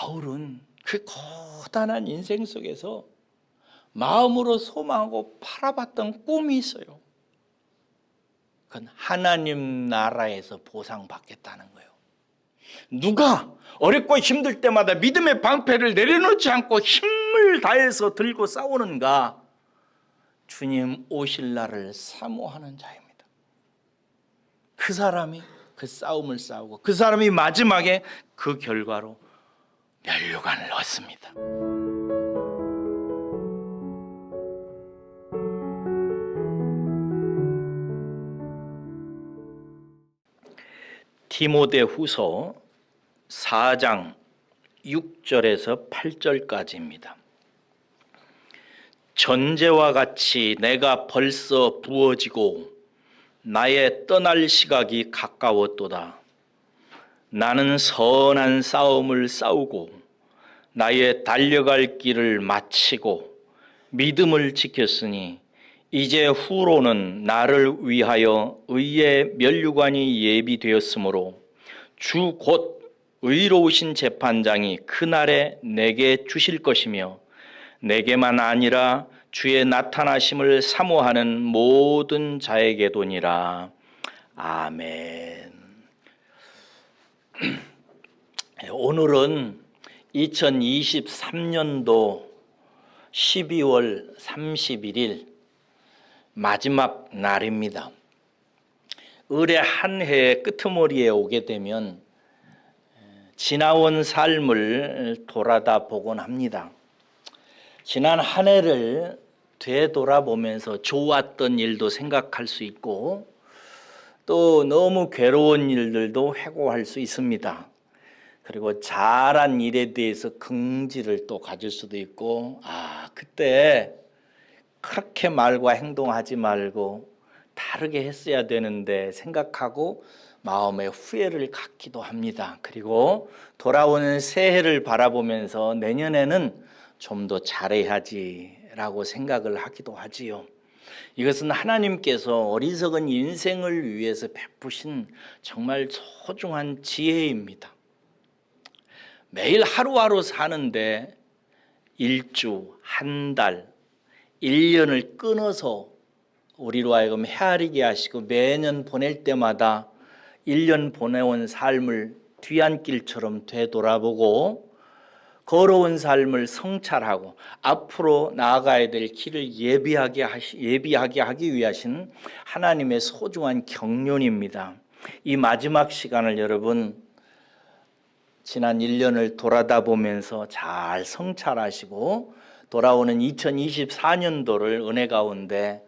바울은 그 고단한 인생 속에서 마음으로 소망하고 바라봤던 꿈이 있어요. 그건 하나님 나라에서 보상받겠다는 거예요. 누가 어렵고 힘들 때마다 믿음의 방패를 내려놓지 않고 힘을 다해서 들고 싸우는가? 주님 오실 날을 사모하는 자입니다. 그 사람이 그 싸움을 싸우고 그 사람이 마지막에 그 결과로 면류관을 얻습니다. 디모데후서 4장 6절에서 8절까지입니다. 전제와 같이 내가 벌써 부어지고 나의 떠날 시각이 가까웠도다. 나는 선한 싸움을 싸우고 나의 달려갈 길을 마치고 믿음을 지켰으니 이제 후로는 나를 위하여 의의 면류관이 예비되었으므로 주 곧 의로우신 재판장이 그날에 내게 주실 것이며 내게만 아니라 주의 나타나심을 사모하는 모든 자에게도니라. 아멘. 오늘은 2023년도 12월 31일 마지막 날입니다. 올해 한 해의 끄트머리에 오게 되면 지나온 삶을 돌아다 보곤 합니다. 지난 한 해를 되돌아보면서 좋았던 일도 생각할 수 있고 또 너무 괴로운 일들도 회고할 수 있습니다. 그리고 잘한 일에 대해서 긍지를 또 가질 수도 있고 그때 그렇게 말과 행동하지 말고 다르게 했어야 되는데 생각하고 마음의 후회를 갖기도 합니다. 그리고 돌아오는 새해를 바라보면서 내년에는 좀 더 잘해야지라고 생각을 하기도 하지요. 이것은 하나님께서 어리석은 인생을 위해서 베푸신 정말 소중한 지혜입니다. 매일 하루하루 사는데 일주, 한 달, 1년을 끊어서 우리로 하여금 헤아리게 하시고 매년 보낼 때마다 1년 보내온 삶을 뒤안길처럼 되돌아보고 걸어온 삶을 성찰하고 앞으로 나아가야 될 길을 예비하게 하기 위하신 하나님의 소중한 경륜입니다. 이 마지막 시간을 여러분 지난 1년을 돌아다 보면서 잘 성찰하시고 돌아오는 2024년도를 은혜 가운데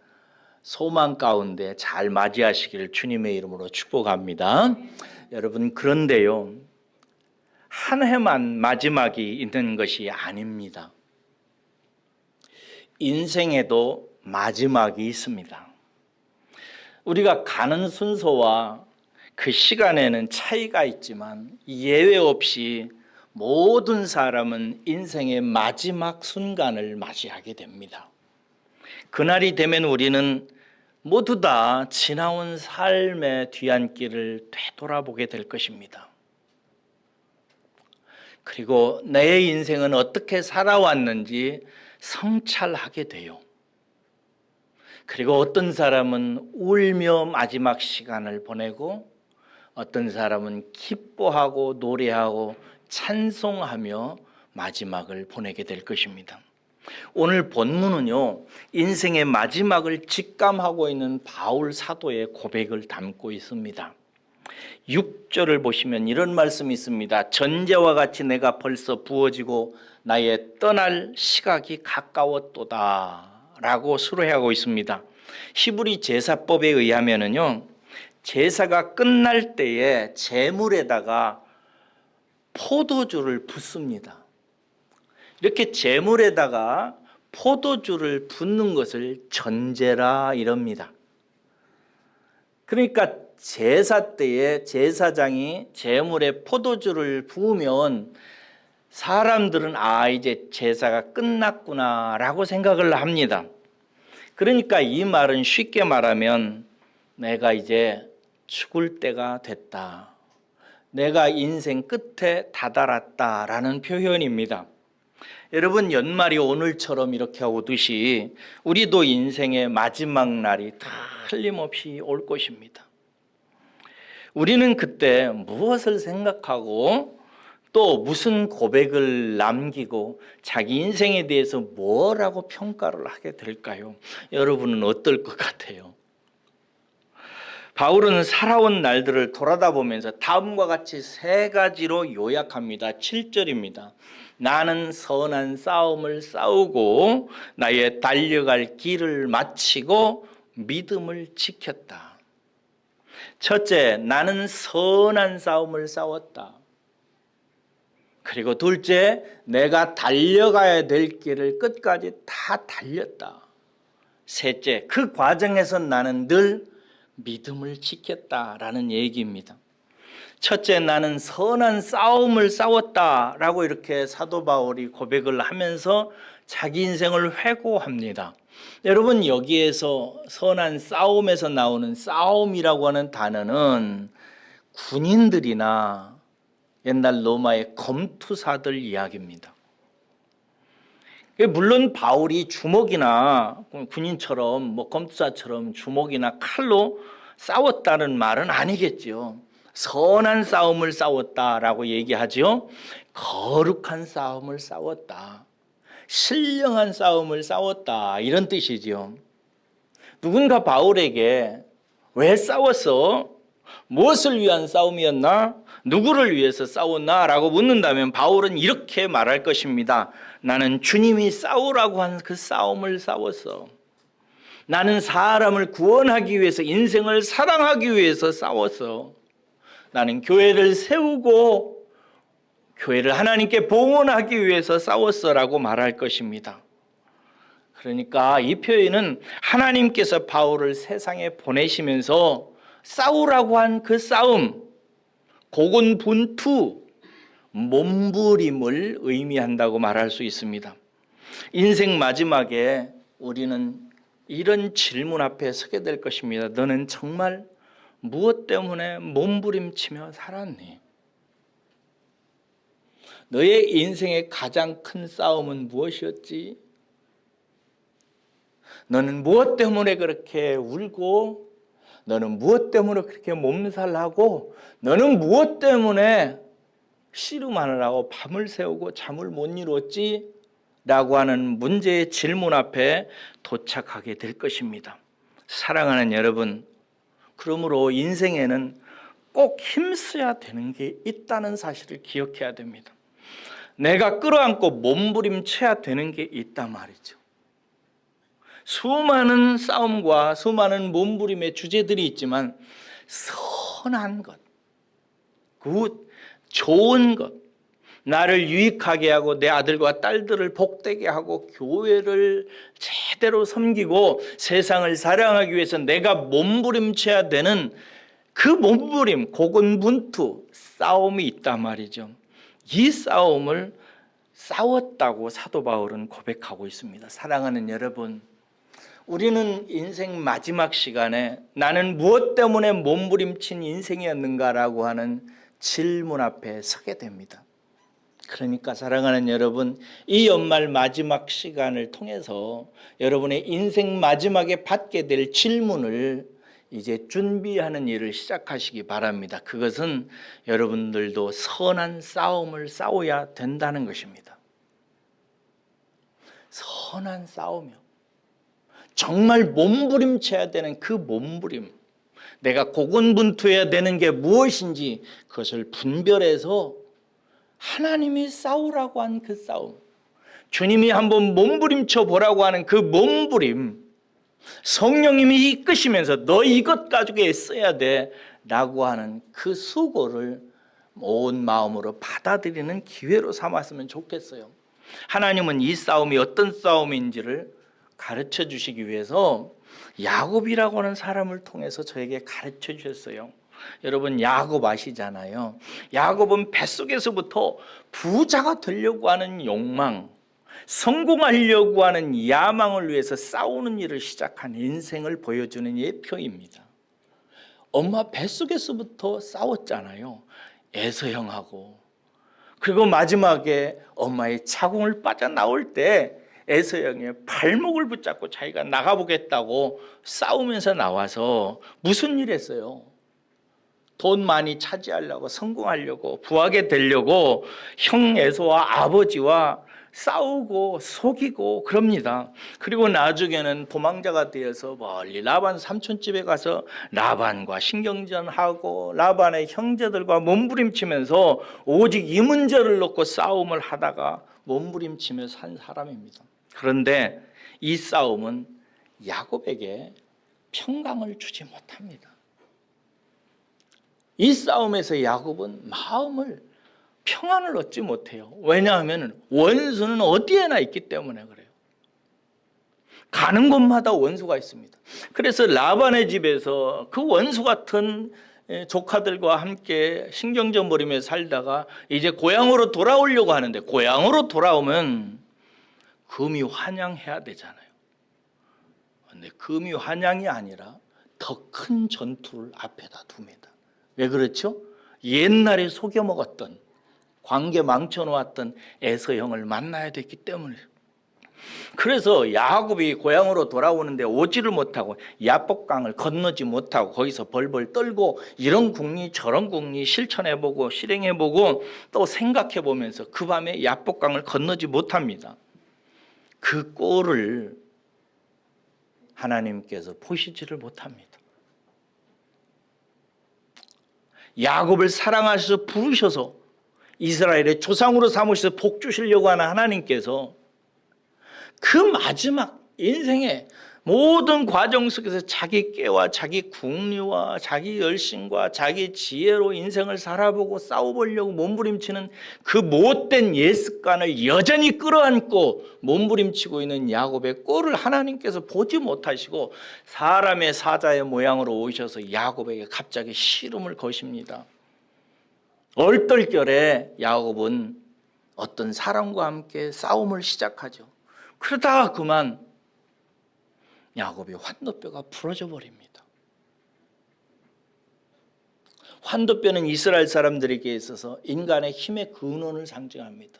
소망 가운데 잘 맞이하시기를 주님의 이름으로 축복합니다. 여러분 그런데요, 한 해만 마지막이 있는 것이 아닙니다. 인생에도 마지막이 있습니다. 우리가 가는 순서와 그 시간에는 차이가 있지만 예외 없이 모든 사람은 인생의 마지막 순간을 맞이하게 됩니다. 그날이 되면 우리는 모두 다 지나온 삶의 뒤안길을 되돌아보게 될 것입니다. 그리고 내 인생은 어떻게 살아왔는지 성찰하게 돼요. 그리고 어떤 사람은 울며 마지막 시간을 보내고 어떤 사람은 기뻐하고 노래하고 찬송하며 마지막을 보내게 될 것입니다. 오늘 본문은요, 인생의 마지막을 직감하고 있는 바울 사도의 고백을 담고 있습니다. 6절을 보시면 이런 말씀이 있습니다. 전제와 같이 내가 벌써 부어지고 나의 떠날 시각이 가까웠도다 라고 수로하고 있습니다. 히브리 제사법에 의하면은요, 제사가 끝날 때에 제물에다가 포도주를 붓습니다. 이렇게 제물에다가 포도주를 붓는 것을 전제라 이럽니다. 그러니까 제사 때에 제사장이 제물에 포도주를 부으면 사람들은 이제 제사가 끝났구나 라고 생각을 합니다. 그러니까 이 말은 쉽게 말하면 내가 이제 죽을 때가 됐다, 내가 인생 끝에 다다랐다라는 표현입니다. 여러분, 연말이 오늘처럼 이렇게 오듯이 우리도 인생의 마지막 날이 틀림없이 올 것입니다. 우리는 그때 무엇을 생각하고 또 무슨 고백을 남기고 자기 인생에 대해서 뭐라고 평가를 하게 될까요? 여러분은 어떨 것 같아요? 바울은 살아온 날들을 돌아다 보면서 다음과 같이 세 가지로 요약합니다. 7절입니다. 나는 선한 싸움을 싸우고 나의 달려갈 길을 마치고 믿음을 지켰다. 첫째, 나는 선한 싸움을 싸웠다. 그리고 둘째, 내가 달려가야 될 길을 끝까지 다 달렸다. 셋째, 그 과정에서 나는 늘 믿음을 지켰다라는 얘기입니다. 첫째, 나는 선한 싸움을 싸웠다라고 이렇게 사도 바울이 고백을 하면서 자기 인생을 회고합니다. 여러분, 여기에서 선한 싸움에서 나오는 싸움이라고 하는 단어는 군인들이나 옛날 로마의 검투사들 이야기입니다. 물론 바울이 주먹이나 군인처럼 검투사처럼 주먹이나 칼로 싸웠다는 말은 아니겠죠. 선한 싸움을 싸웠다라고 얘기하죠. 거룩한 싸움을 싸웠다. 신령한 싸움을 싸웠다. 이런 뜻이죠. 누군가 바울에게 왜 싸웠어? 무엇을 위한 싸움이었나? 누구를 위해서 싸웠나? 라고 묻는다면 바울은 이렇게 말할 것입니다. 나는 주님이 싸우라고 한 그 싸움을 싸웠어. 나는 사람을 구원하기 위해서, 인생을 사랑하기 위해서 싸웠어. 나는 교회를 세우고 교회를 하나님께 봉헌하기 위해서 싸웠어라고 말할 것입니다. 그러니까 이 표현은 하나님께서 바울을 세상에 보내시면서 싸우라고 한 그 싸움, 고군분투, 몸부림을 의미한다고 말할 수 있습니다. 인생 마지막에 우리는 이런 질문 앞에 서게 될 것입니다. 너는 정말 무엇 때문에 몸부림치며 살았니? 너의 인생의 가장 큰 싸움은 무엇이었지? 너는 무엇 때문에 그렇게 울고, 너는 무엇 때문에 그렇게 몸살하고, 너는 무엇 때문에 씨름하느라고 밤을 새우고 잠을 못 이뤘지? 라고 하는 문제의 질문 앞에 도착하게 될 것입니다. 사랑하는 여러분, 그러므로 인생에는 꼭 힘써야 되는 게 있다는 사실을 기억해야 됩니다. 내가 끌어안고 몸부림쳐야 되는 게 있단 말이죠. 수많은 싸움과 수많은 몸부림의 주제들이 있지만 선한 것, 굿, 좋은 것, 나를 유익하게 하고 내 아들과 딸들을 복되게 하고 교회를 제대로 섬기고 세상을 사랑하기 위해서 내가 몸부림쳐야 되는 그 몸부림, 고군분투, 싸움이 있단 말이죠. 이 싸움을 싸웠다고 사도 바울은 고백하고 있습니다. 사랑하는 여러분, 우리는 인생 마지막 시간에 나는 무엇 때문에 몸부림친 인생이었는가라고 하는 질문 앞에 서게 됩니다. 그러니까 사랑하는 여러분, 이 연말 마지막 시간을 통해서 여러분의 인생 마지막에 받게 될 질문을 이제 준비하는 일을 시작하시기 바랍니다. 그것은 여러분들도 선한 싸움을 싸워야 된다는 것입니다. 선한 싸움이요. 정말 몸부림쳐야 되는 그 몸부림, 내가 고군분투해야 되는 게 무엇인지 그것을 분별해서 하나님이 싸우라고 한 그 싸움, 주님이 한번 몸부림쳐 보라고 하는 그 몸부림, 성령님이 이끄시면서 너 이것 가지고 애써야 돼 라고 하는 그 수고를 온 마음으로 받아들이는 기회로 삼았으면 좋겠어요. 하나님은 이 싸움이 어떤 싸움인지를 가르쳐 주시기 위해서 야곱이라고 하는 사람을 통해서 저에게 가르쳐 주셨어요. 여러분, 야곱 아시잖아요. 야곱은 뱃속에서부터 부자가 되려고 하는 욕망, 성공하려고 하는 야망을 위해서 싸우는 일을 시작한 인생을 보여주는 예표입니다. 엄마 뱃속에서부터 싸웠잖아요. 에서 형하고, 그리고 마지막에 엄마의 자궁을 빠져나올 때 에서 형의 발목을 붙잡고 자기가 나가보겠다고 싸우면서 나와서 무슨 일 했어요? 돈 많이 차지하려고, 성공하려고, 부하게 되려고 형 에서와 아버지와 싸우고 속이고 그럽니다. 그리고 나중에는 도망자가 되어서 멀리 라반 삼촌집에 가서 라반과 신경전하고 라반의 형제들과 몸부림치면서 오직 이 문제를 놓고 싸움을 하다가 몸부림치며 산 사람입니다. 그런데 이 싸움은 야곱에게 평강을 주지 못합니다. 이 싸움에서 야곱은 마음을 평안을 얻지 못해요. 왜냐하면 원수는 어디에나 있기 때문에 그래요. 가는 곳마다 원수가 있습니다. 그래서 라반의 집에서 그 원수 같은 조카들과 함께 신경전 벌이며 살다가 이제 고향으로 돌아오려고 하는데, 고향으로 돌아오면 금이 환양해야 되잖아요. 그런데 금이 환양이 아니라 더 큰 전투를 앞에다 둡니다. 왜 그렇죠? 옛날에 속여먹었던, 관계 망쳐놓았던 에서 형을 만나야 됐기 때문에. 그래서 야곱이 고향으로 돌아오는데 오지를 못하고 야복강을 건너지 못하고 거기서 벌벌 떨고 이런 궁리 저런 궁리 실천해보고 실행해보고 또 생각해보면서 그 밤에 야복강을 건너지 못합니다. 그 꼴을 하나님께서 보시지를 못합니다. 야곱을 사랑하셔서 부르셔서 이스라엘의 조상으로 삼으셔서 복 주시려고 하는 하나님께서 그 마지막 인생의 모든 과정 속에서 자기 깨와 자기 궁리와 자기 열심과 자기 지혜로 인생을 살아보고 싸워보려고 몸부림치는 그 못된 옛 습관을 여전히 끌어안고 몸부림치고 있는 야곱의 꼴을 하나님께서 보지 못하시고 사람의 사자의 모양으로 오셔서 야곱에게 갑자기 시름을 거십니다. 얼떨결에 야곱은 어떤 사람과 함께 싸움을 시작하죠. 그러다가 그만 야곱이 환도뼈가 부러져 버립니다. 환도뼈는 이스라엘 사람들에게 있어서 인간의 힘의 근원을 상징합니다.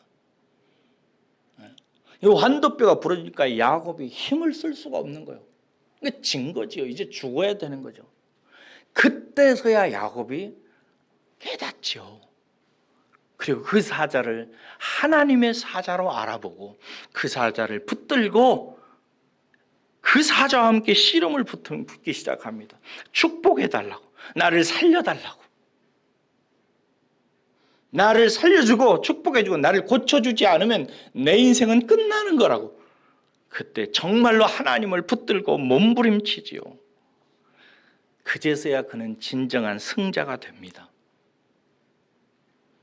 이 환도뼈가 부러지니까 야곱이 힘을 쓸 수가 없는 거예요. 그러니까 진 거지요. 이제 죽어야 되는 거죠. 그때서야 야곱이 깨닫죠. 그리고 그 사자를 하나님의 사자로 알아보고 그 사자를 붙들고 그 사자와 함께 씨름을 붙기 시작합니다. 축복해달라고, 나를 살려달라고, 나를 살려주고 축복해주고 나를 고쳐주지 않으면 내 인생은 끝나는 거라고. 그때 정말로 하나님을 붙들고 몸부림치지요. 그제서야 그는 진정한 승자가 됩니다.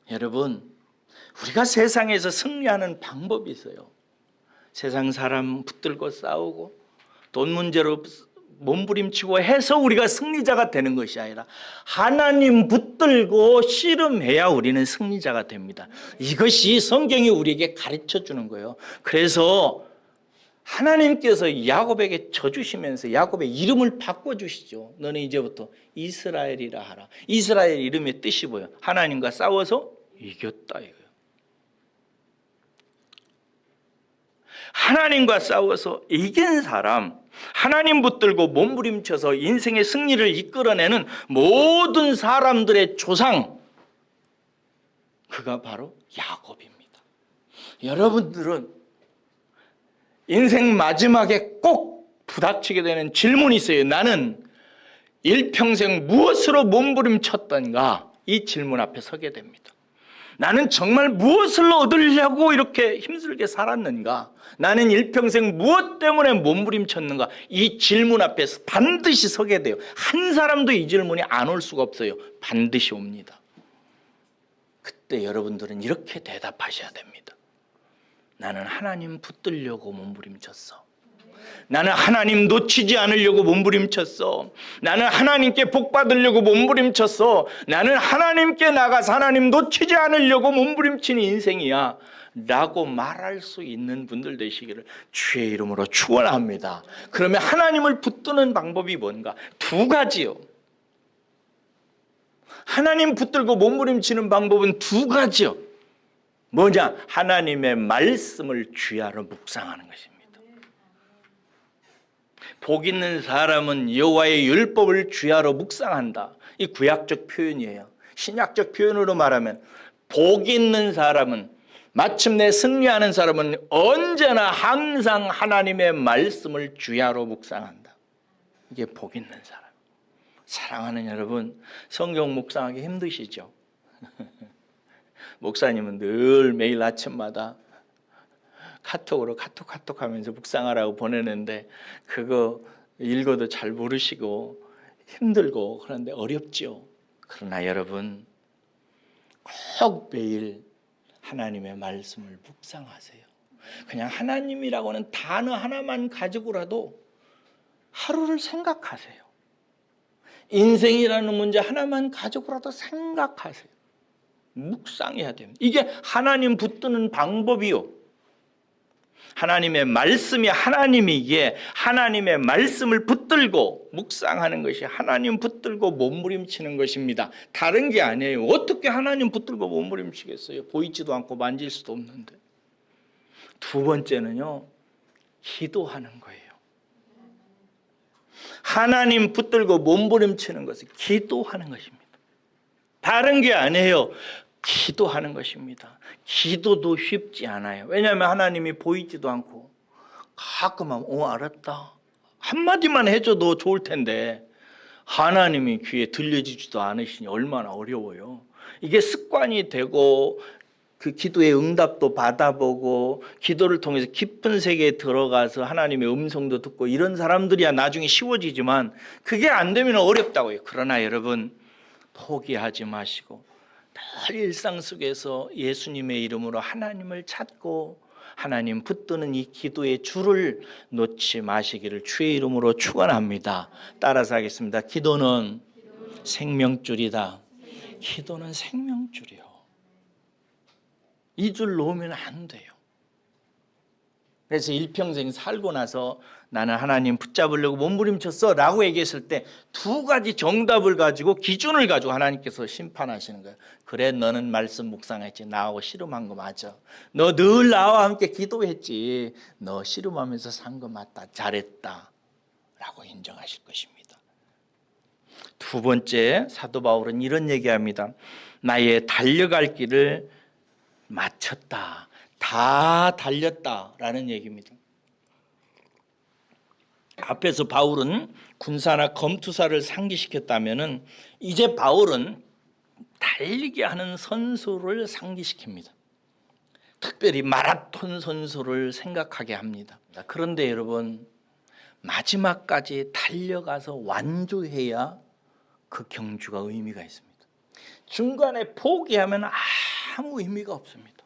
여러분, 우리가 세상에서 승리하는 방법이 있어요. 세상 사람 붙들고 싸우고 돈 문제로 몸부림치고 해서 우리가 승리자가 되는 것이 아니라 하나님 붙들고 씨름해야 우리는 승리자가 됩니다. 이것이 성경이 우리에게 가르쳐 주는 거예요. 그래서 하나님께서 야곱에게 져주시면서 야곱의 이름을 바꿔주시죠. 너는 이제부터 이스라엘이라 하라. 이스라엘 이름의 뜻이 뭐예요? 하나님과 싸워서 이겼다 이거예요. 하나님과 싸워서 이긴 사람, 하나님 붙들고 몸부림쳐서 인생의 승리를 이끌어내는 모든 사람들의 조상, 그가 바로 야곱입니다. 여러분들은 인생 마지막에 꼭 부닥치게 되는 질문이 있어요. 나는 일평생 무엇으로 몸부림쳤던가? 이 질문 앞에 서게 됩니다. 나는 정말 무엇을 얻으려고 이렇게 힘들게 살았는가? 나는 일평생 무엇 때문에 몸부림쳤는가? 이 질문 앞에서 반드시 서게 돼요. 한 사람도 이 질문이 안 올 수가 없어요. 반드시 옵니다. 그때 여러분들은 이렇게 대답하셔야 됩니다. 나는 하나님 붙들려고 몸부림쳤어. 나는 하나님 놓치지 않으려고 몸부림쳤어. 나는 하나님께 복 받으려고 몸부림쳤어. 나는 하나님께 나가서 하나님 놓치지 않으려고 몸부림친 인생이야 라고 말할 수 있는 분들 되시기를 주의 이름으로 축원합니다. 그러면 하나님을 붙드는 방법이 뭔가? 두 가지요. 하나님 붙들고 몸부림치는 방법은 두 가지요. 뭐냐? 하나님의 말씀을 주야로 묵상하는 것입니다. 복 있는 사람은 여호와의 율법을 주야로 묵상한다. 이 구약적 표현이에요. 신약적 표현으로 말하면 복 있는 사람은, 마침내 승리하는 사람은 언제나 항상 하나님의 말씀을 주야로 묵상한다. 이게 복 있는 사람. 사랑하는 여러분, 성경 묵상하기 힘드시죠? 목사님은 늘 매일 아침마다 카톡으로 카톡 하면서 묵상하라고 보내는데 그거 읽어도 잘 모르시고 힘들고 그런데 어렵죠. 그러나 여러분 꼭 매일 하나님의 말씀을 묵상하세요. 그냥 하나님이라고는 단어 하나만 가지고라도 하루를 생각하세요. 인생이라는 문제 하나만 가지고라도 생각하세요. 묵상해야 됩니다. 이게 하나님 붙드는 방법이요. 하나님의 말씀이 하나님이기에 하나님의 말씀을 붙들고 묵상하는 것이 하나님 붙들고 몸부림치는 것입니다. 다른 게 아니에요. 어떻게 하나님 붙들고 몸부림치겠어요? 보이지도 않고 만질 수도 없는데. 두 번째는요, 기도하는 거예요. 하나님 붙들고 몸부림치는 것은 기도하는 것입니다. 다른 게 아니에요. 기도하는 것입니다. 기도도 쉽지 않아요. 왜냐하면 하나님이 보이지도 않고 가끔 하면 알았다 한마디만 해줘도 좋을 텐데 하나님이 귀에 들려지지도 않으시니 얼마나 어려워요. 이게 습관이 되고 그 기도의 응답도 받아보고 기도를 통해서 깊은 세계에 들어가서 하나님의 음성도 듣고 이런 사람들이야 나중에 쉬워지지만 그게 안 되면 어렵다고요. 그러나 여러분 포기하지 마시고 늘 일상 속에서 예수님의 이름으로 하나님을 찾고 하나님 붙드는 이 기도의 줄을 놓지 마시기를 주의 이름으로 축원합니다. 따라서 하겠습니다. 기도는 생명줄이다. 기도는 생명줄이요. 이 줄 놓으면 안 돼요. 그래서 일평생 살고 나서 나는 하나님 붙잡으려고 몸부림쳤어 라고 얘기했을 때 두 가지 정답을 가지고 기준을 가지고 하나님께서 심판하시는 거예요. 그래 너는 말씀 묵상했지. 나하고 씨름한 거 맞아. 너 늘 나와 함께 기도했지. 너 씨름하면서 산 거 맞다. 잘했다 라고 인정하실 것입니다. 두 번째, 사도 바울은 이런 얘기합니다. 나의 달려갈 길을 마쳤다. 다 달렸다라는 얘기입니다. 앞에서 바울은 군사나 검투사를 상기시켰다면은 이제 바울은 달리게 하는 선수를 상기시킵니다. 특별히 마라톤 선수를 생각하게 합니다. 그런데 여러분 마지막까지 달려가서 완주해야 그 경주가 의미가 있습니다. 중간에 포기하면 아무 의미가 없습니다.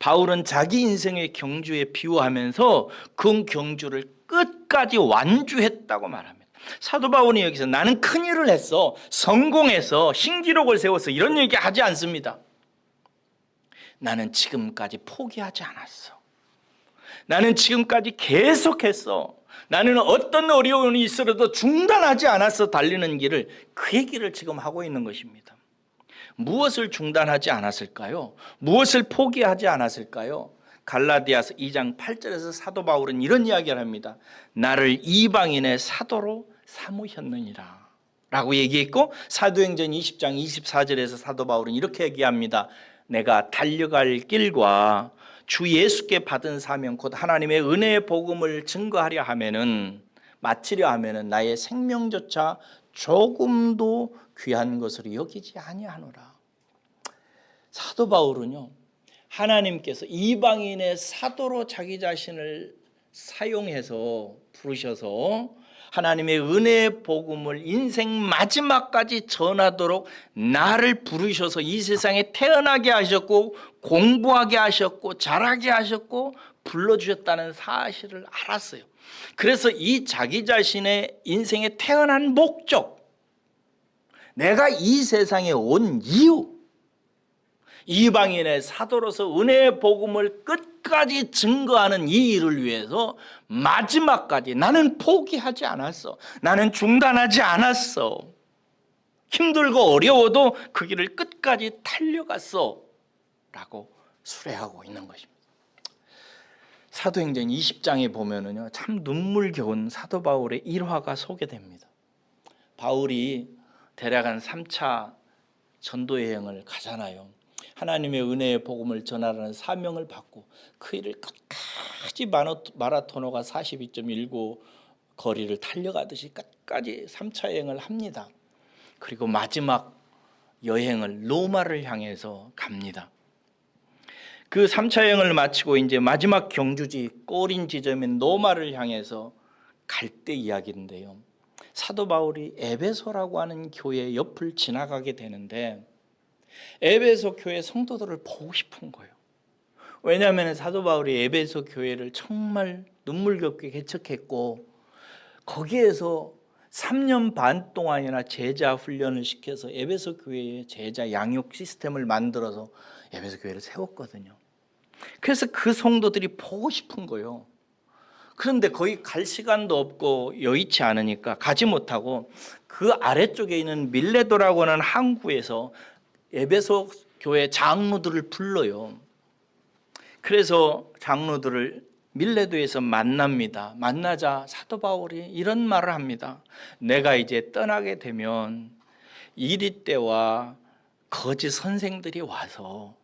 바울은 자기 인생의 경주에 비유하면서 그 경주를 끝까지 완주했다고 말합니다. 사도 바울이 여기서 나는 큰 일을 했어, 성공해서 신기록을 세워서 이런 얘기 하지 않습니다. 나는 지금까지 포기하지 않았어. 나는 지금까지 계속했어. 나는 어떤 어려움이 있어도 중단하지 않았어. 달리는 길을, 그의 길을 지금 하고 있는 것입니다. 무엇을 중단하지 않았을까요? 무엇을 포기하지 않았을까요? 갈라디아서 2장 8절에서 사도 바울은 이런 이야기를 합니다. 나를 이방인의 사도로 삼으셨느니라 라고 얘기했고, 사도행전 20장 24절에서 사도 바울은 이렇게 얘기합니다. 내가 달려갈 길과 주 예수께 받은 사명 곧 하나님의 은혜의 복음을 증거하려 하면은, 마치려 하면은 나의 생명조차 조금도 귀한 것으로 여기지 아니하노라. 사도 바울은요, 하나님께서 이방인의 사도로 자기 자신을 사용해서 부르셔서 하나님의 은혜의 복음을 인생 마지막까지 전하도록 나를 부르셔서 이 세상에 태어나게 하셨고 공부하게 하셨고 자라게 하셨고 불러주셨다는 사실을 알았어요. 그래서 이 자기 자신의 인생에 태어난 목적, 내가 이 세상에 온 이유, 이방인의 사도로서 은혜의 복음을 끝까지 증거하는 이 일을 위해서 마지막까지 나는 포기하지 않았어. 나는 중단하지 않았어. 힘들고 어려워도 그 길을 끝까지 달려갔어 라고 수레하고 있는 것입니다. 사도행전 20장에 보면은요, 참 눈물겨운 사도 바울의 일화가 소개됩니다. 바울이 대략 한 3차 전도 여행을 가잖아요. 하나님의 은혜의 복음을 전하라는 사명을 받고 그 일을 끝까지 마라토너가 42.19 거리를 달려가듯이 끝까지 3차 여행을 합니다. 그리고 마지막 여행을 로마를 향해서 갑니다. 그 3차 여행을 마치고 이제 마지막 경주지 꼬린 지점인 로마를 향해서 갈 때 이야기인데요. 사도 바울이 에베소라고 하는 교회 옆을 지나가게 되는데 에베소 교회 성도들을 보고 싶은 거예요. 왜냐하면 사도 바울이 에베소 교회를 정말 눈물겹게 개척했고 거기에서 3년 반 동안이나 제자 훈련을 시켜서 에베소 교회에 제자 양육 시스템을 만들어서 에베소 교회를 세웠거든요. 그래서 그 성도들이 보고 싶은 거예요. 그런데 거기 갈 시간도 없고 여의치 않으니까 가지 못하고 그 아래쪽에 있는 밀레도라고 하는 항구에서 에베소 교회 장로들을 불러요. 그래서 장로들을 밀레도에서 만납니다. 만나자 사도 바울이 이런 말을 합니다. 내가 이제 떠나게 되면 이리 때와 거짓 선생들이 와서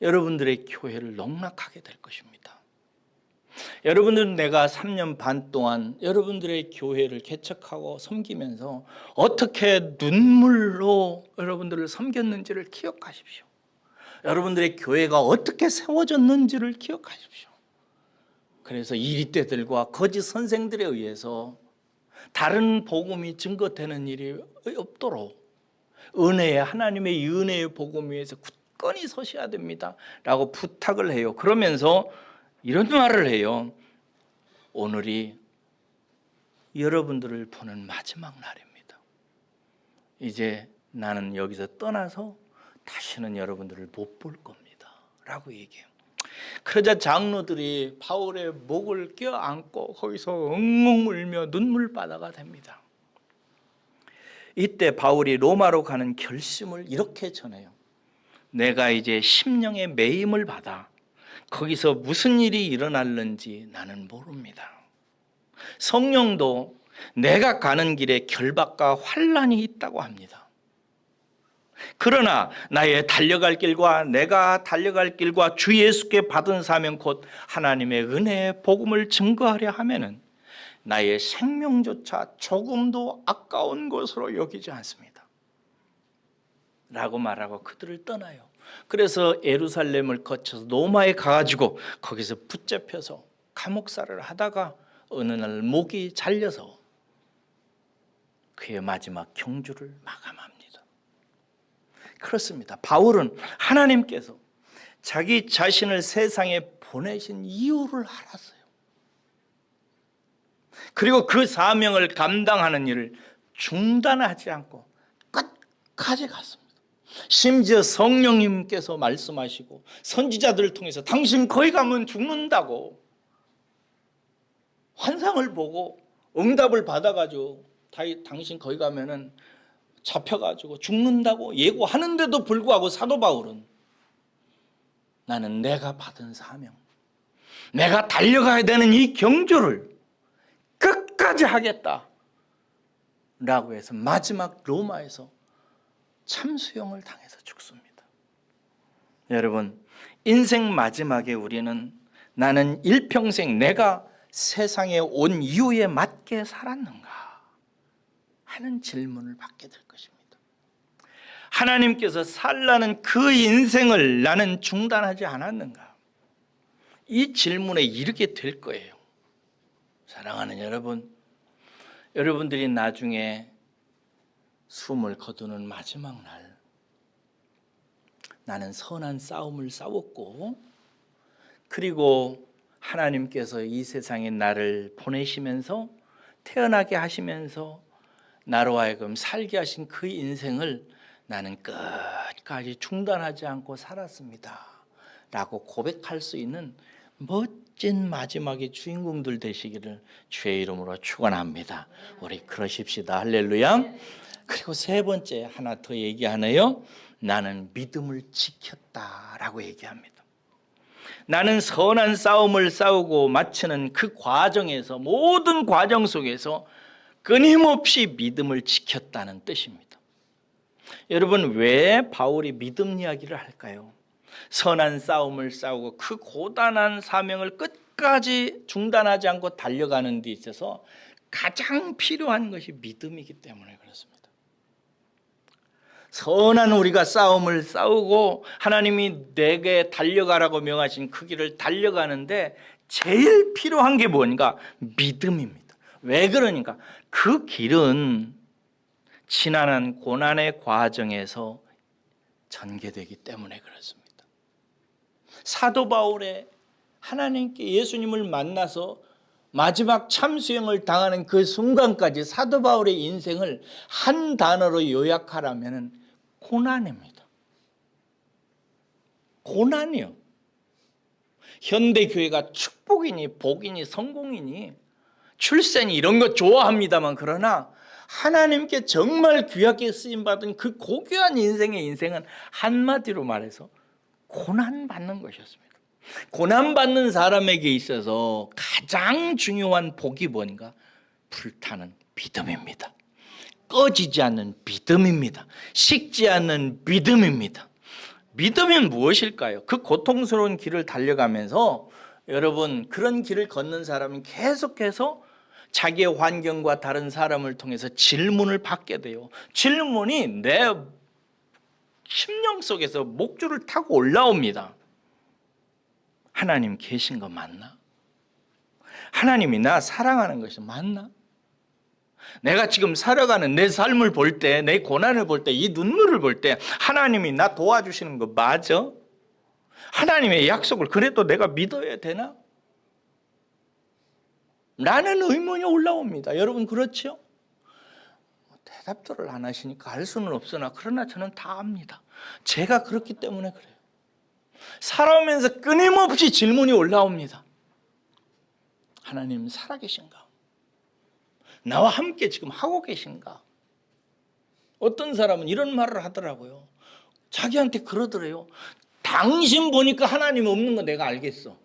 여러분들의 교회를 농락하게 될 것입니다. 여러분들은 내가 3년 반 동안 여러분들의 교회를 개척하고 섬기면서 어떻게 눈물로 여러분들을 섬겼는지를 기억하십시오. 여러분들의 교회가 어떻게 세워졌는지를 기억하십시오. 그래서 이리떼들과 거짓 선생들에 의해서 다른 복음이 증거되는 일이 없도록 은혜의 하나님의 은혜의 복음 위에서 굳건히 서셔야 됩니다 라고 부탁을 해요. 그러면서 이런 말을 해요. 오늘이 여러분들을 보는 마지막 날입니다. 이제 나는 여기서 떠나서 다시는 여러분들을 못 볼 겁니다 라고 얘기해요. 그러자 장로들이 바울의 목을 껴안고 거기서 엉엉 울며 눈물바다가 됩니다. 이때 바울이 로마로 가는 결심을 이렇게 전해요. 내가 이제 심령의 매임을 받아 거기서 무슨 일이 일어날는지 나는 모릅니다. 성령도 내가 가는 길에 결박과 환난이 있다고 합니다. 그러나 나의 달려갈 길과 내가 달려갈 길과 주 예수께 받은 사명 곧 하나님의 은혜의 복음을 증거하려 하면은 나의 생명조차 조금도 아까운 것으로 여기지 않습니다 라고 말하고 그들을 떠나요. 그래서 예루살렘을 거쳐서 로마에 가가지고 거기서 붙잡혀서 감옥살이를 하다가 어느 날 목이 잘려서 그의 마지막 경주를 마감합니다. 그렇습니다. 바울은 하나님께서 자기 자신을 세상에 보내신 이유를 알았어요. 그리고 그 사명을 감당하는 일을 중단하지 않고 끝까지 갔습니다. 심지어 성령님께서 말씀하시고 선지자들을 통해서 당신 거기 가면 죽는다고 환상을 보고 응답을 받아가지고 당신 거기 가면은 잡혀가지고 죽는다고 예고하는데도 불구하고 사도 바울은 나는 내가 받은 사명, 내가 달려가야 되는 이 경주를 끝까지 하겠다 라고 해서 마지막 로마에서 참수형을 당해서 죽습니다. 여러분, 인생 마지막에 우리는 나는 일평생 내가 세상에 온 이유에 맞게 살았는가 하는 질문을 받게 될 것입니다. 하나님께서 살라는 그 인생을 나는 중단하지 않았는가? 이 질문에 이르게 될 거예요. 사랑하는 여러분, 여러분들이 나중에 숨을 거두는 마지막 날 나는 선한 싸움을 싸웠고 그리고 하나님께서 이 세상에 나를 보내시면서 태어나게 하시면서 나로 하여금 살게 하신 그 인생을 나는 끝까지 중단하지 않고 살았습니다 라고 고백할 수 있는 멋진 마지막의 주인공들 되시기를 주의 이름으로 축원합니다. 우리 그러십시다. 할렐루야. 그리고 세 번째 하나 더 얘기하네요. 나는 믿음을 지켰다라고 얘기합니다. 나는 선한 싸움을 싸우고 마치는 그 과정에서, 모든 과정 속에서 끊임없이 믿음을 지켰다는 뜻입니다. 여러분, 왜 바울이 믿음 이야기를 할까요? 선한 싸움을 싸우고 그 고단한 사명을 끝까지 중단하지 않고 달려가는 데 있어서 가장 필요한 것이 믿음이기 때문에 그렇습니다. 선한 우리가 싸움을 싸우고 하나님이 내게 달려가라고 명하신 그 길을 달려가는데 제일 필요한 게 뭔가? 믿음입니다. 왜 그러니까? 그 길은 지난한 고난의 과정에서 전개되기 때문에 그렇습니다. 사도 바울의 하나님께 예수님을 만나서 마지막 참수형을 당하는 그 순간까지 사도 바울의 인생을 한 단어로 요약하라면 고난입니다. 고난이요. 현대교회가 축복이니 복이니 성공이니 출세니 이런 거 좋아합니다만, 그러나 하나님께 정말 귀하게 쓰임받은 그 고귀한 인생은 한마디로 말해서 고난받는 것이었습니다. 고난받는 사람에게 있어서 가장 중요한 복이 뭔가? 불타는 믿음입니다. 꺼지지 않는 믿음입니다. 식지 않는 믿음입니다. 믿음이 무엇일까요? 그 고통스러운 길을 달려가면서 여러분, 그런 길을 걷는 사람은 계속해서 자기의 환경과 다른 사람을 통해서 질문을 받게 돼요. 질문이 내 심령 속에서 목줄을 타고 올라옵니다. 하나님 계신 거 맞나? 하나님이 나 사랑하는 것이 맞나? 내가 지금 살아가는 내 삶을 볼 때, 내 고난을 볼 때, 이 눈물을 볼 때 하나님이 나 도와주시는 거 맞아? 하나님의 약속을 그래도 내가 믿어야 되나? 라는 의문이 올라옵니다. 여러분, 그렇죠? 대답들을 안 하시니까 알 수는 없으나, 그러나 저는 다 압니다. 제가 그렇기 때문에 그래요. 살아오면서 끊임없이 질문이 올라옵니다. 하나님 살아계신가? 나와 함께 지금 하고 계신가? 어떤 사람은 이런 말을 하더라고요. 자기한테 그러더래요. 당신 보니까 하나님 없는 거 내가 알겠어.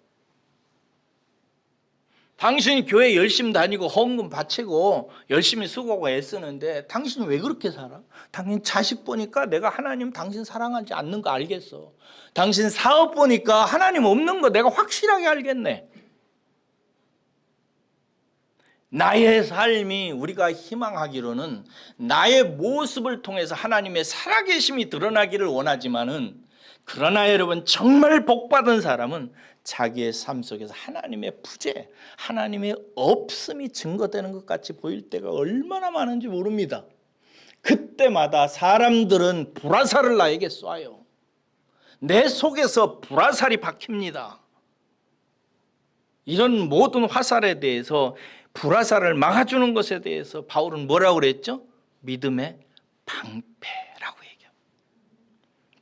당신이 교회 열심히 다니고 헌금 바치고 열심히 수고하고 애쓰는데 당신이 왜 그렇게 살아? 당신 자식 보니까 내가 하나님 당신 사랑하지 않는 거 알겠어. 당신 사업 보니까 하나님 없는 거 내가 확실하게 알겠네. 나의 삶이, 우리가 희망하기로는 나의 모습을 통해서 하나님의 살아계심이 드러나기를 원하지만은, 그러나 여러분, 정말 복받은 사람은 자기의 삶 속에서 하나님의 부재, 하나님의 없음이 증거되는 것 같이 보일 때가 얼마나 많은지 모릅니다. 그때마다 사람들은 불화살을 나에게 쏴요. 내 속에서 불화살이 박힙니다. 이런 모든 화살에 대해서, 불화살을 막아주는 것에 대해서 바울은 뭐라고 그랬죠? 믿음의 방패라고 얘기합니다.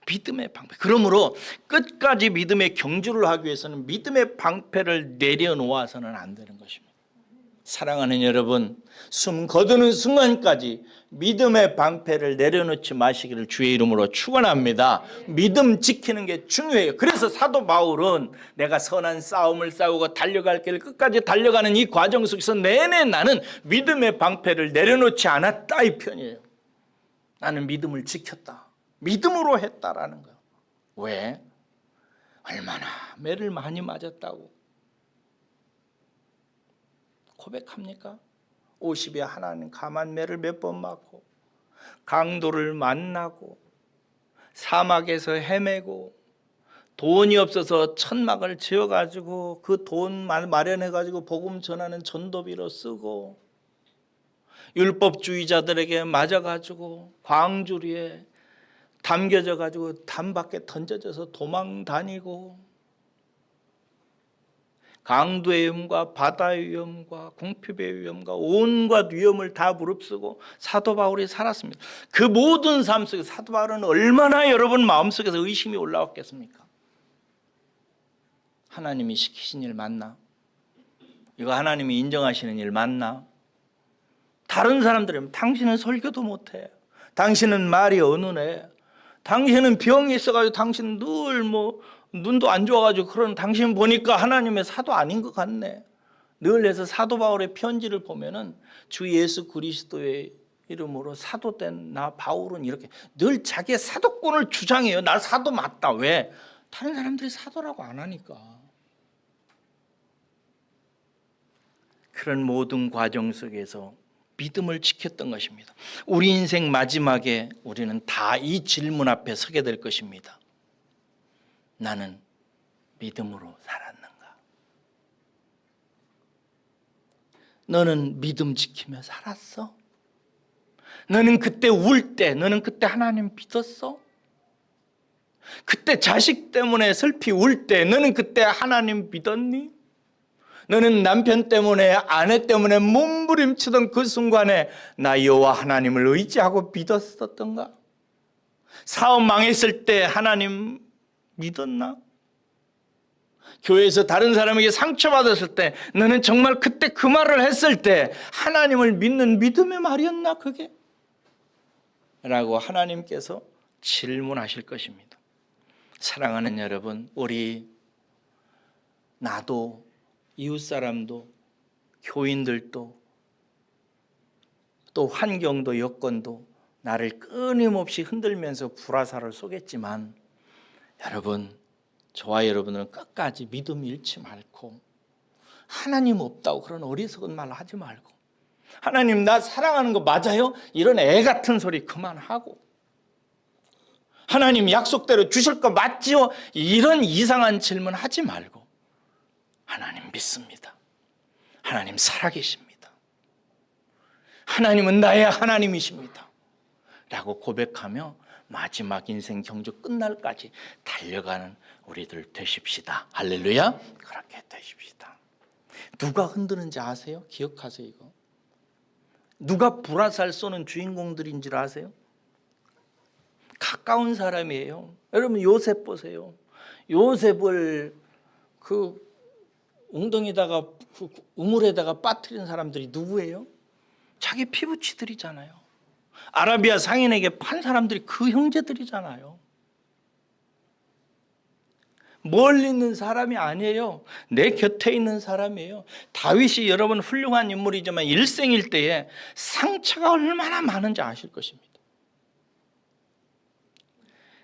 믿음의 방패. 그러므로 끝까지 믿음의 경주를 하기 위해서는 믿음의 방패를 내려놓아서는 안 되는 것입니다. 사랑하는 여러분, 숨 거두는 순간까지 믿음의 방패를 내려놓지 마시기를 주의 이름으로 축원합니다. 믿음 지키는 게 중요해요. 그래서 사도 바울은 내가 선한 싸움을 싸우고 달려갈 길을 끝까지 달려가는 이 과정 속에서 내내 나는 믿음의 방패를 내려놓지 않았다, 이 편이에요. 나는 믿음을 지켰다. 믿음으로 했다라는 거예요. 왜? 얼마나 매를 많이 맞았다고 고백합니까? 50에 하나는 감한 매를 몇 번 맞고, 강도를 만나고, 사막에서 헤매고, 돈이 없어서 천막을 지어가지고 그 돈 마련해가지고 복음 전하는 전도비로 쓰고, 율법주의자들에게 맞아가지고 광주리에 담겨져가지고 담 밖에 던져져서 도망 다니고, 강도의 위험과 바다의 위험과 궁핍의 위험과 온갖 위험을 다 무릅쓰고 사도 바울이 살았습니다. 그 모든 삶 속에 사도 바울은 얼마나 여러분 마음속에서 의심이 올라왔겠습니까? 하나님이 시키신 일 맞나? 이거 하나님이 인정하시는 일 맞나? 다른 사람들은 당신은 설교도 못해. 당신은 말이 어눌해. 당신은 병이 있어가지고 당신 늘 눈도 안 좋아가지고 그런 당신 보니까 하나님의 사도 아닌 것 같네. 늘 해서 사도 바울의 편지를 보면은 주 예수 그리스도의 이름으로 사도된 나 바울은 이렇게 늘 자기의 사도권을 주장해요. 나 사도 맞다. 왜? 다른 사람들이 사도라고 안 하니까. 그런 모든 과정 속에서 믿음을 지켰던 것입니다. 우리 인생 마지막에 우리는 다 이 질문 앞에 서게 될 것입니다. 나는 믿음으로 살았는가? 너는 믿음 지키며 살았어? 너는 그때 울 때, 너는 그때 하나님 믿었어? 그때 자식 때문에 슬피 울 때, 너는 그때 하나님 믿었니? 너는 남편 때문에 아내 때문에 몸부림치던 그 순간에 나 여호와 하나님을 의지하고 믿었었던가? 사업 망했을 때 하나님 믿었나? 교회에서 다른 사람에게 상처받았을 때 너는 정말 그때 그 말을 했을 때 하나님을 믿는 믿음의 말이었나 그게? 라고 하나님께서 질문하실 것입니다. 사랑하는 여러분, 우리 나도 이웃사람도 교인들도 또 환경도 여건도 나를 끊임없이 흔들면서 불화살을 쏘겠지만 여러분, 저와 여러분은 끝까지 믿음 잃지 말고 하나님 없다고 그런 어리석은 말 하지 말고 하나님 나 사랑하는 거 맞아요? 이런 애 같은 소리 그만하고 하나님 약속대로 주실 거 맞지요? 이런 이상한 질문 하지 말고 하나님 믿습니다. 하나님 살아계십니다. 하나님은 나의 하나님이십니다. 라고 고백하며 마지막 인생 경주 끝날까지 달려가는 우리들 되십시다. 할렐루야. 그렇게 되십시다. 누가 흔드는지 아세요? 기억하세요 이거. 누가 불화살 쏘는 주인공들인 줄 아세요? 가까운 사람이에요. 여러분 요셉 보세요. 요셉을 그 웅덩이다가 우물에다가 빠뜨린 사람들이 누구예요? 자기 피부치들이잖아요. 아라비아 상인에게 판 사람들이 그 형제들이잖아요. 멀리 있는 사람이 아니에요. 내 곁에 있는 사람이에요. 다윗이 여러분 훌륭한 인물이지만 일생일대에 상처가 얼마나 많은지 아실 것입니다.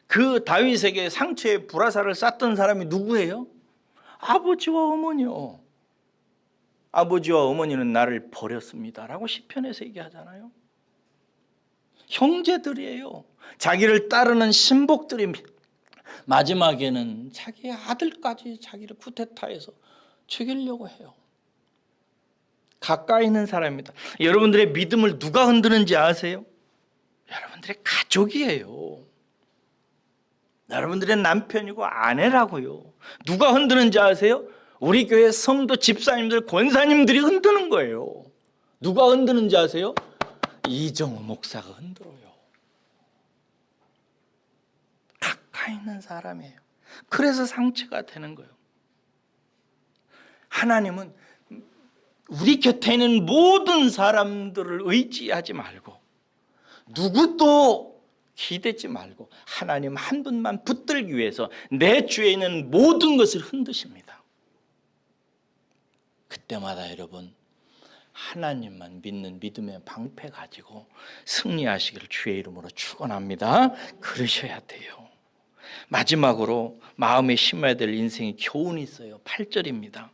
그 다윗에게 상처에 불화살을 쐈던 사람이 누구예요? 아버지와 어머니요. 아버지와 어머니는 나를 버렸습니다 라고 시편에서 얘기하잖아요. 형제들이에요. 자기를 따르는 신복들입니다. 마지막에는 자기의 아들까지 자기를 쿠데타해서 죽이려고 해요. 가까이 있는 사람입니다. 여러분들의 믿음을 누가 흔드는지 아세요? 여러분들의 가족이에요. 여러분들의 남편이고 아내라고요. 누가 흔드는지 아세요? 우리 교회 성도 집사님들 권사님들이 흔드는 거예요. 누가 흔드는지 아세요? 이정우 목사가 흔들어요. 가까이 있는 사람이에요. 그래서 상처가 되는 거예요. 하나님은 우리 곁에 있는 모든 사람들을 의지하지 말고 누구도 기대지 말고 하나님 한 분만 붙들기 위해서 내 주위에 있는 모든 것을 흔드십니다. 그때마다 여러분 하나님만 믿는 믿음의 방패 가지고 승리하시기를 주의 이름으로 축원합니다. 그러셔야 돼요. 마지막으로 마음에 심어야 될 인생의 교훈이 있어요. 8절입니다.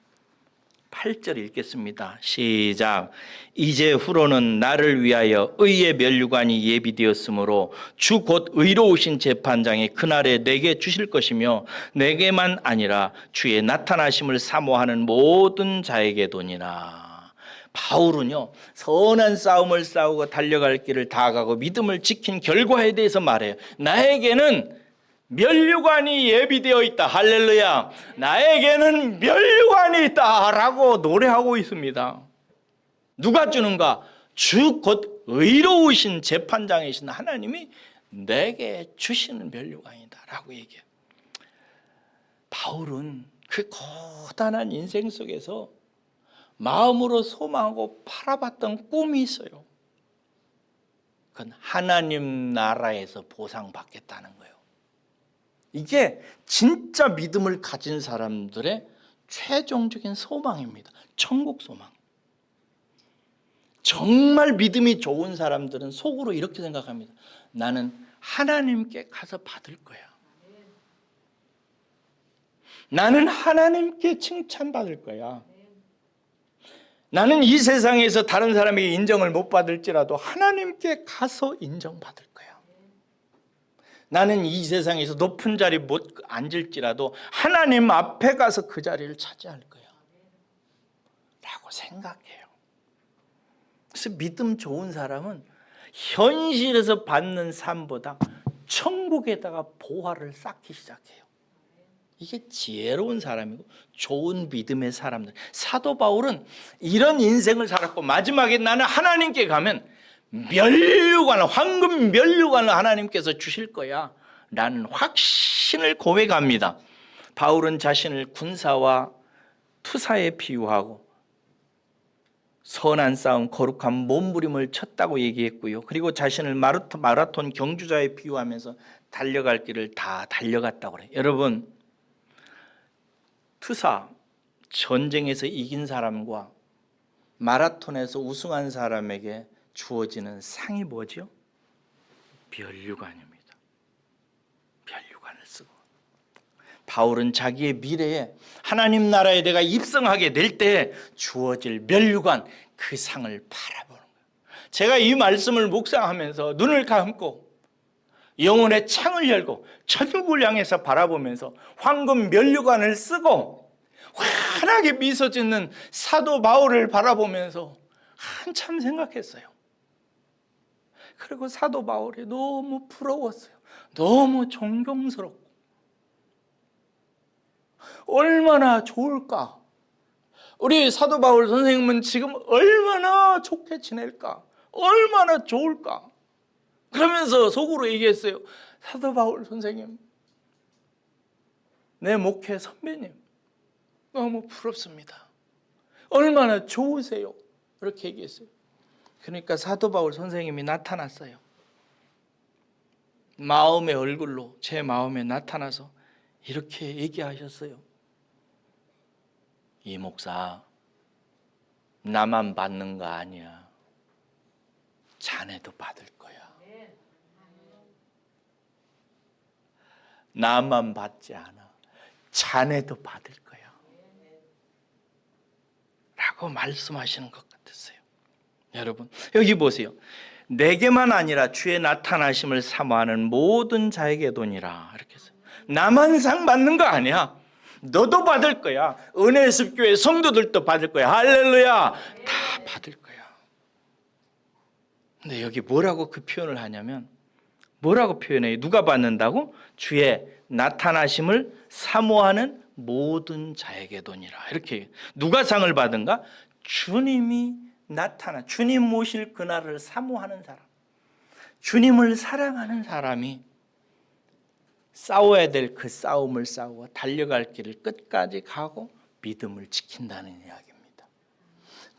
8절 읽겠습니다. 시작. 이제 후로는 나를 위하여 의의 면류관이 예비되었으므로 주 곧 의로우신 재판장이 그날에 내게 주실 것이며 내게만 아니라 주의 나타나심을 사모하는 모든 자에게도니라. 바울은요 선한 싸움을 싸우고 달려갈 길을 다 가고 믿음을 지킨 결과에 대해서 말해요. 나에게는 면류관이 예비되어 있다. 할렐루야. 나에게는 면류관이 있다 라고 노래하고 있습니다. 누가 주는가? 주 곧 의로우신 재판장이신 하나님이 내게 주시는 면류관이다 라고 얘기해요. 바울은 그 고단한 인생 속에서 마음으로 소망하고 바라봤던 꿈이 있어요. 그건 하나님 나라에서 보상받겠다는 거예요. 이게 진짜 믿음을 가진 사람들의 최종적인 소망입니다. 천국 소망. 정말 믿음이 좋은 사람들은 속으로 이렇게 생각합니다. 나는 하나님께 가서 받을 거야. 나는 하나님께 칭찬받을 거야. 나는 이 세상에서 다른 사람에게 인정을 못 받을지라도 하나님께 가서 인정받을 거야. 나는 이 세상에서 높은 자리 못 앉을지라도 하나님 앞에 가서 그 자리를 차지할 거야 라고 생각해요. 그래서 믿음 좋은 사람은 현실에서 받는 삶보다 천국에다가 보화를 쌓기 시작해요. 이게 지혜로운 사람이고 좋은 믿음의 사람들. 사도 바울은 이런 인생을 살았고 마지막에 나는 하나님께 가면 면류관을, 황금 면류관을 하나님께서 주실 거야 라는 확신을 고백합니다. 바울은 자신을 군사와 투사에 비유하고 선한 싸움, 거룩한 몸부림을 쳤다고 얘기했고요. 그리고 자신을 마라톤 경주자에 비유하면서 달려갈 길을 다 달려갔다고 그래요. 여러분, 투사, 전쟁에서 이긴 사람과 마라톤에서 우승한 사람에게 주어지는 상이 뭐죠? 면류관입니다. 면류관을 쓰고 바울은 자기의 미래에 하나님 나라에 내가 입성하게 될 때 주어질 면류관, 그 상을 바라보는 거예요. 제가 이 말씀을 묵상하면서 눈을 감고 영혼의 창을 열고 천국을 향해서 바라보면서 황금 면류관을 쓰고 환하게 미소 짓는 사도 바울을 바라보면서 한참 생각했어요. 그리고 사도 바울이 너무 부러웠어요. 너무 존경스럽고 얼마나 좋을까. 우리 사도 바울 선생님은 지금 얼마나 좋게 지낼까, 얼마나 좋을까. 그러면서 속으로 얘기했어요. 사도 바울 선생님, 내 목회 선배님 너무 부럽습니다. 얼마나 좋으세요. 이렇게 얘기했어요. 그러니까 사도 바울 선생님이 나타났어요. 마음의 얼굴로 제 마음에 나타나서 이렇게 얘기하셨어요. 이 목사, 나만 받는 거 아니야. 자네도 받을 거야. 나만 받지 않아. 자네도 받을 거야 라고 말씀하시는 것 같았어요. 여러분, 여기 보세요. 내게만 아니라 주의 나타나심을 사모하는 모든 자에게도니라. 이렇게 했어요. 나만 상 받는 거 아니야. 너도 받을 거야. 은혜습교회 성도들도 받을 거야. 할렐루야. 다 받을 거야. 근데 여기 뭐라고 그 표현을 하냐면, 뭐라고 표현해요? 누가 받는다고? 주의 나타나심을 사모하는 모든 자에게도니라. 이렇게. 누가 상을 받은가? 주님이 나타나, 주님 모실 그날을 사모하는 사람, 주님을 사랑하는 사람이 싸워야 될 그 싸움을 싸우고 달려갈 길을 끝까지 가고 믿음을 지킨다는 이야기입니다.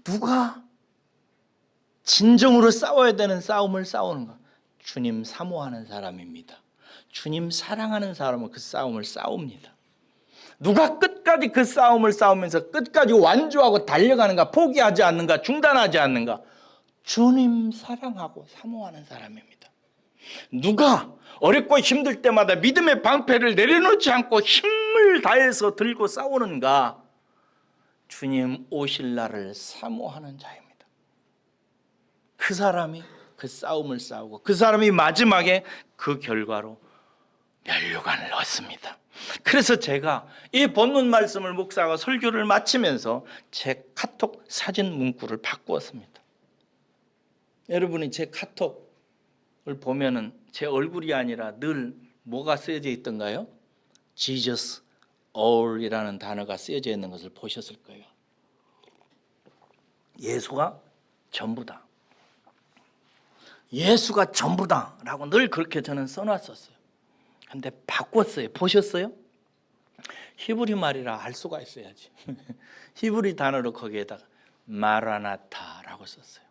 누가 진정으로 싸워야 되는 싸움을 싸우는가? 주님 사모하는 사람입니다. 주님 사랑하는 사람은 그 싸움을 싸웁니다. 누가 끝까지 그 싸움을 싸우면서 끝까지 완주하고 달려가는가, 포기하지 않는가, 중단하지 않는가? 주님 사랑하고 사모하는 사람입니다. 누가 어렵고 힘들 때마다 믿음의 방패를 내려놓지 않고 힘을 다해서 들고 싸우는가? 주님 오실 날을 사모하는 자입니다. 그 사람이 그 싸움을 싸우고 그 사람이 마지막에 그 결과로 면류관을 얻습니다. 그래서 제가 이 본문 말씀을 묵상하고 설교를 마치면서 제 카톡 사진 문구를 바꾸었습니다. 여러분이 제 카톡을 보면은 제 얼굴이 아니라 늘 뭐가 쓰여져 있던가요? Jesus all이라는 단어가 쓰여져 있는 것을 보셨을 거예요. 예수가 전부다. 예수가 전부다라고 늘 그렇게 저는 써놨었어요. 근데 바꿨어요. 보셨어요? 히브리 말이라 알 수가 있어야지. 히브리 단어로 거기에다가 마라나타라고 썼어요.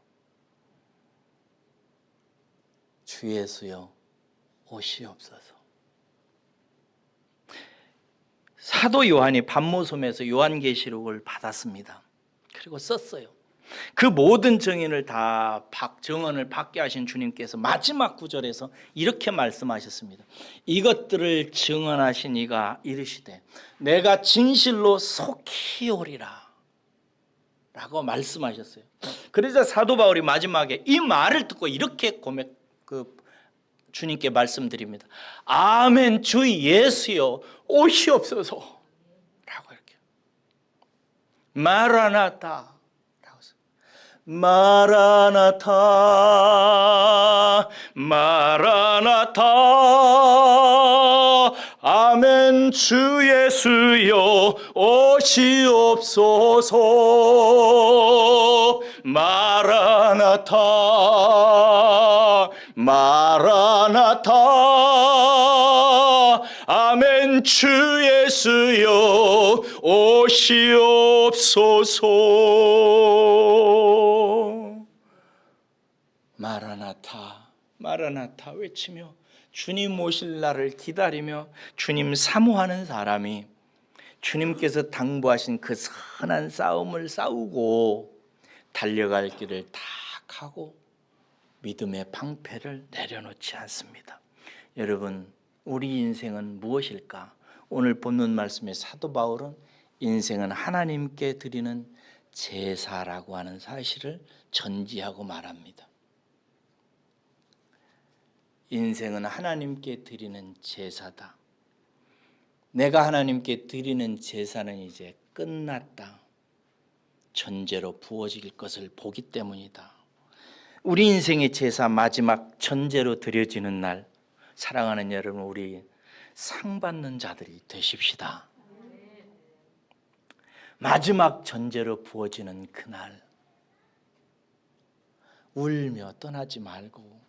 주 예수여 오시옵소서. 사도 요한이 반모섬에서 요한계시록을 받았습니다. 그리고 썼어요. 그 모든 증언을 받게 하신 주님께서 마지막 구절에서 이렇게 말씀하셨습니다. 이것들을 증언하신 이가 이르시되 내가 진실로 속히 오리라 라고 말씀하셨어요. 그러자 사도 바울이 마지막에 이 말을 듣고 이렇게 주님께 말씀드립니다. 아멘 주 예수여 오시옵소서 라고 이렇게 마라나타 마라나타 마라나타 아멘 주 예수여 오시옵소서 마라나타 마라나타 아멘 주 예수여 오시옵소서. 마라나타 마라나타 외치며 주님 오실 날을 기다리며 주님 사모하는 사람이 주님께서 당부하신 그 선한 싸움을 싸우고 달려갈 길을 다 가고 믿음의 방패를 내려놓지 않습니다. 여러분, 우리 인생은 무엇일까? 오늘 본문 말씀의 사도 바울은 인생은 하나님께 드리는 제사라고 하는 사실을 전지하고 말합니다. 인생은 하나님께 드리는 제사다. 내가 하나님께 드리는 제사는 이제 끝났다. 전제로 부어질 것을 보기 때문이다. 우리 인생의 제사 마지막 전제로 드려지는 날, 사랑하는 여러분, 우리 상 받는 자들이 되십시다. 마지막 전제로 부어지는 그날, 울며 떠나지 말고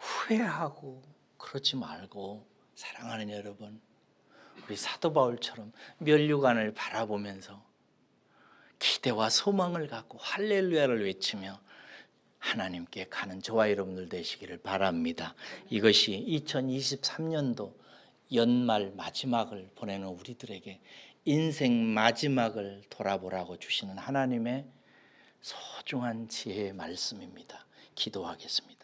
후회하고 그러지 말고, 사랑하는 여러분, 우리 사도 바울처럼 면류관을 바라보면서 기대와 소망을 갖고 할렐루야를 외치며 하나님께 가는 저와 여러분들 되시기를 바랍니다. 이것이 2023년도 연말 마지막을 보내는 우리들에게 인생 마지막을 돌아보라고 주시는 하나님의 소중한 지혜의 말씀입니다. 기도하겠습니다.